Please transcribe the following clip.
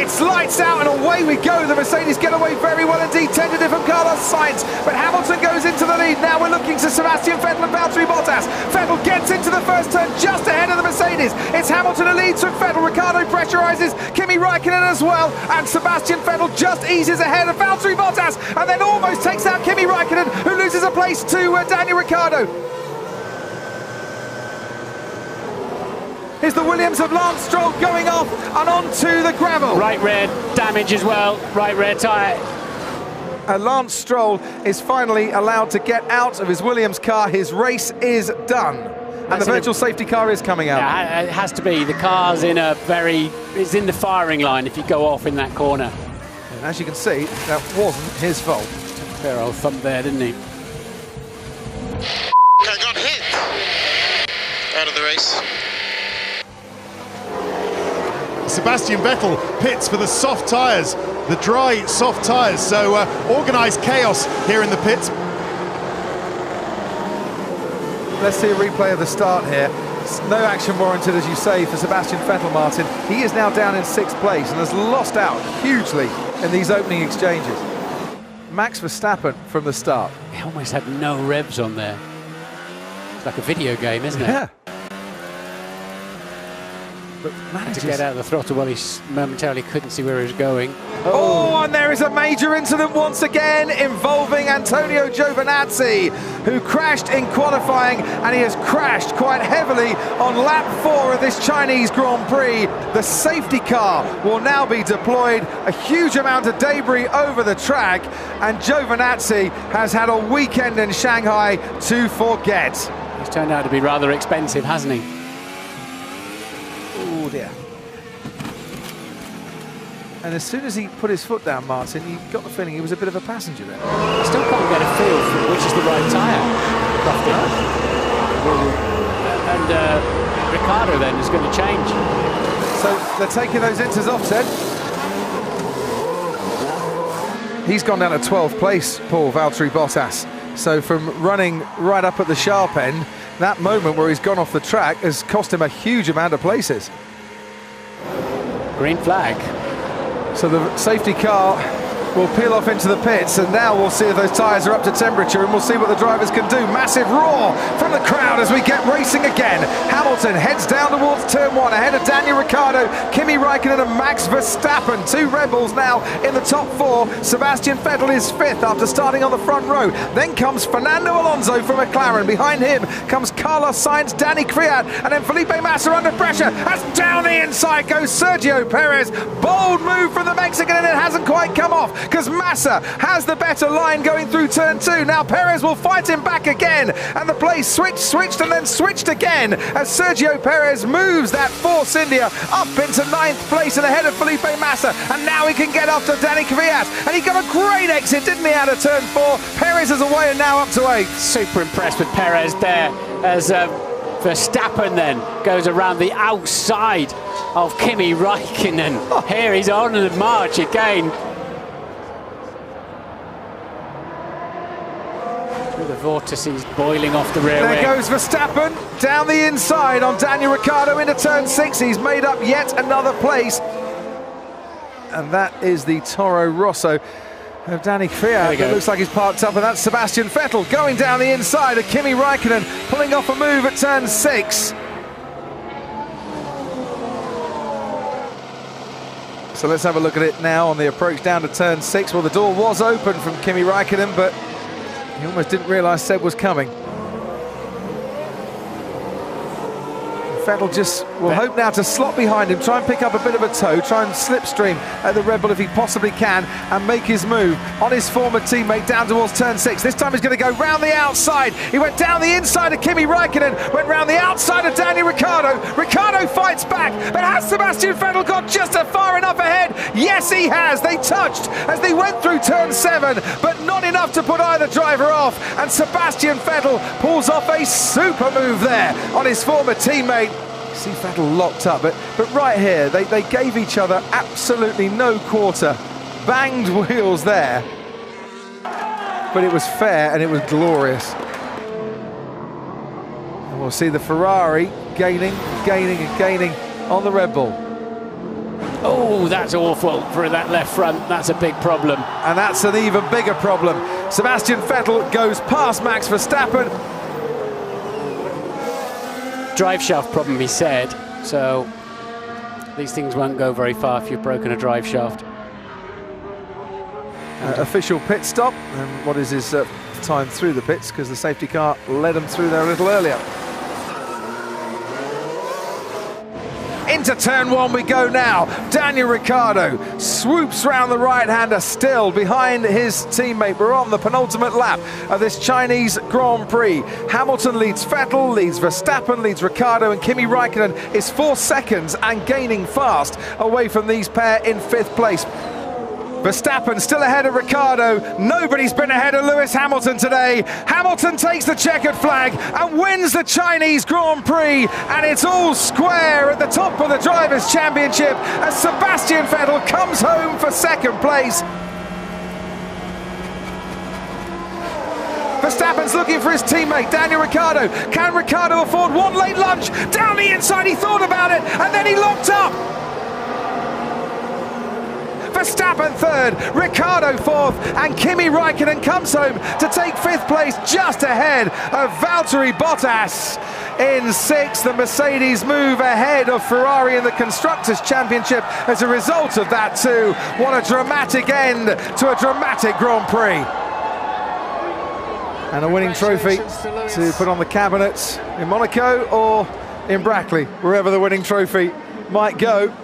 It's lights out and away we go. The Mercedes get away very well indeed. 10 to different Carlos Sainz, but Hamilton goes into the lead. Now we're looking to Sebastian Vettel and Valtteri Bottas. Vettel gets into the first turn just ahead of the Mercedes. It's Hamilton who leads from Vettel. Ricardo pressurizes Kimi Raikkonen as well, and Sebastian Vettel just eases ahead of Valtteri Bottas and then almost takes out Kimi Raikkonen, who loses a place to Daniel Ricciardo. Is the Williams of Lance Stroll going off and onto the gravel. Right rear damage as well, right rear tyre. And Lance Stroll is finally allowed to get out of his Williams car. His race is done. And the virtual safety car is coming out. Yeah, it has to be. The car's in it's in the firing line if you go off in that corner. And as you can see, that wasn't his fault. Fair old thump there, didn't he? Got hit out of the race. Sebastian Vettel pits for the soft tyres, the dry, soft tyres. So organised chaos here in the pits. Let's see a replay of the start here. No action warranted, as you say, for Sebastian Vettel, Martin. He is now down in 6th place and has lost out hugely in these opening exchanges. Max Verstappen from the start. He almost had no revs on there. It's like a video game, isn't it? Yeah. But manages to get out of the throttle while he momentarily couldn't see where he was going. Oh, and there is a major incident once again involving Antonio Giovinazzi, who crashed in qualifying, and he has crashed quite heavily on lap 4 of this Chinese Grand Prix. The safety car will now be deployed, a huge amount of debris over the track, and Giovinazzi has had a weekend in Shanghai to forget. He's turned out to be rather expensive, hasn't he? Oh dear. And as soon as he put his foot down, Martin, you got the feeling he was a bit of a passenger there. I still can't get a feel for which is the right tyre. And Ricciardo then is going to change. So they're taking those inters off, Ted. He's gone down to 12th place, Paul, Valtteri Bottas. So from running right up at the sharp end, that moment where he's gone off the track has cost him a huge amount of places. Green flag. So the safety car will peel off into the pits, and now we'll see if those tyres are up to temperature, and we'll see what the drivers can do. Massive roar from the crowd as we get racing again. Hamilton heads down towards turn 1 ahead of Daniel Ricciardo, Kimi Raikkonen and Max Verstappen. 2 Red Bulls now in the top 4. Sebastian Vettel is 5th after starting on the front row. Then comes Fernando Alonso from McLaren. Behind him comes Carlos Sainz, Danny Kvyat, and then Felipe Massa under pressure. As down the inside goes Sergio Perez. Bold move from the Mexican, and it hasn't quite come off, because Massa has the better line going through turn 2. Now Perez will fight him back again, and the place switched and then switched again as Sergio Perez moves that Force India up into 9th place and ahead of Felipe Massa, and now he can get off to Danny Kvyat, and he got a great exit, didn't he, out of turn 4. Perez is away and now up to 8. Super impressed with Perez there as Verstappen then goes around the outside of Kimi Raikkonen. Here he's on the march again. The vortices boiling off the rear There wing. goes Verstappen down the inside on Daniel Ricciardo into turn 6. He's made up yet another place. And that is the Toro Rosso of Danny Kvyat. It looks like he's parked up, and that's Sebastian Vettel going down the inside of Kimi Raikkonen, pulling off a move at turn 6. So let's have a look at it now on the approach down to turn 6. Well, the door was open from Kimi Raikkonen, but he almost didn't realise Seb was coming. Vettel just will hope now to slot behind him, try and pick up a bit of a toe, try and slipstream at the Red Bull if he possibly can, and make his move on his former teammate down towards turn 6. This time he's going to go round the outside. He went down the inside of Kimi Raikkonen, went round the outside of Daniel Ricciardo. Ricciardo fights back, but has Sebastian Vettel got just far enough ahead? Yes, he has. They touched as they went through turn 7, but not enough to put either driver off, and Sebastian Vettel pulls off a super move there on his former teammate. See Vettel locked up, but right here they gave each other absolutely no quarter. Banged wheels there, but it was fair and it was glorious. And we'll see the Ferrari gaining on the Red Bull. Oh, that's awful for that left front. That's a big problem. And that's an even bigger problem. Sebastian Vettel goes past Max Verstappen. Drive shaft problem, he said. So these things won't go very far if you've broken a drive shaft. Official pit stop, and what is his time through the pits, because the safety car led him through there a little earlier. Into turn one we go now. Daniel Ricciardo swoops round the right-hander, still behind his teammate. We're on the penultimate lap of this Chinese Grand Prix. Hamilton leads Vettel, leads Verstappen, leads Ricciardo, and Kimi Raikkonen is 4 seconds and gaining fast away from these pair in 5th place. Verstappen still ahead of Ricciardo. Nobody's been ahead of Lewis Hamilton today. Hamilton takes the checkered flag and wins the Chinese Grand Prix, and it's all square at the top of the Drivers' Championship as Sebastian Vettel comes home for 2nd place. Verstappen's looking for his teammate, Daniel Ricciardo. Can Ricciardo afford one late lunch? Down the inside, he thought about it, and then he locked up. Verstappen 3rd, Ricciardo 4th, and Kimi Raikkonen comes home to take 5th place, just ahead of Valtteri Bottas in 6th. The Mercedes move ahead of Ferrari in the Constructors' Championship as a result of that too. What a dramatic end to a dramatic Grand Prix. And a winning trophy to put on the cabinet in Monaco or in Brackley, wherever the winning trophy might go.